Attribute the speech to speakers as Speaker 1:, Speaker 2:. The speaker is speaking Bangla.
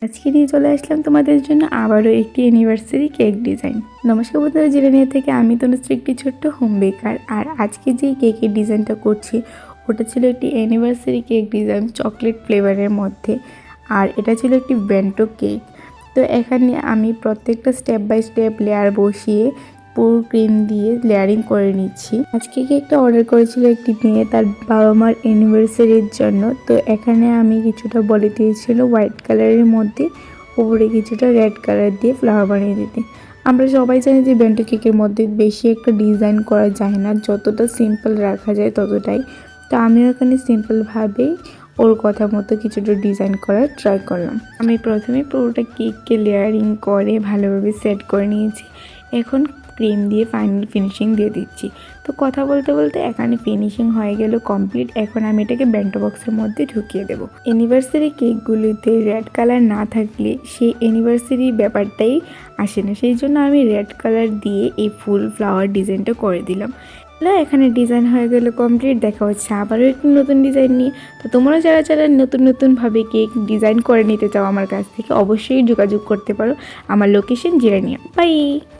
Speaker 1: আজকে নিয়ে চলে আসলাম তোমাদের জন্য আবারও একটি অ্যানিভার্সারি কেক ডিজাইন। নমস্কার বন্ধুরা, জিরানিয়া থেকে আমি তনুশ্রী, একটি ছোট্ট হোম বেকার। আর আজকে যে কেকের ডিজাইনটা করছি ওটা ছিল একটি অ্যানিভার্সারি কেক ডিজাইন চকলেট ফ্লেভারের মধ্যে। আর এটা ছিল একটি বেন্টো কেক। তো এখানে আমি প্রত্যেকটা স্টেপ বাই স্টেপ লেয়ার বসিয়ে পুরো ক্রিম দিয়ে লেয়ারিং করে নিচ্ছি। আজকে কেকটা অর্ডার করেছিল একটি মেয়ে তার বাবা মার অ্যানিভার্সারির জন্য। তো এখানে আমি কিছুটা বলে দিয়েছিল হোয়াইট কালারের মধ্যে উপরে কিছুটা রেড কালার দিয়ে ফ্লাওয়ার বানিয়ে দিতে। আমরা সবাই জানি যে বেন্টো কেকের মধ্যে বেশি একটা ডিজাইন করা যায় না, যতটা সিম্পল রাখা যায় ততটাই। তো আমিও এখানে সিম্পলভাবেই ওর কথা মতো কিছুটা ডিজাইন করার ট্রাই করলাম। আমি প্রথমে পুরোটা কেককে লেয়ারিং করে ভালোভাবে সেট করে নিয়েছি। এখন ক্রিম দিয়ে ফাইনাল ফিনিশিং দিয়ে দিচ্ছি। তো কথা বলতে বলতে এখানে ফিনিশিং হয়ে গেল কমপ্লিট। এখন আমি এটাকে বেন্টো বক্সের মধ্যে ঢুকিয়ে দেবো। অ্যানিভার্সারি কেকগুলিতে রেড কালার না থাকলে সেই অ্যানিভার্সারি ব্যাপারটাই আসে না, সেই জন্য আমি রেড কালার দিয়ে এই ফুল ফ্লাওয়ার ডিজাইনটা করে দিলাম। এখানে ডিজাইন হয়ে গেল কমপ্লিট। দেখা হচ্ছে আবারও একটু নতুন ডিজাইন নিয়ে। তো তোমরা যারা যারা নতুনভাবে কেক ডিজাইন করে নিতে চাও আমার কাছ থেকে, অবশ্যই যোগাযোগ করতে পারো। আমার লোকেশন জিরানিয়া। বাই।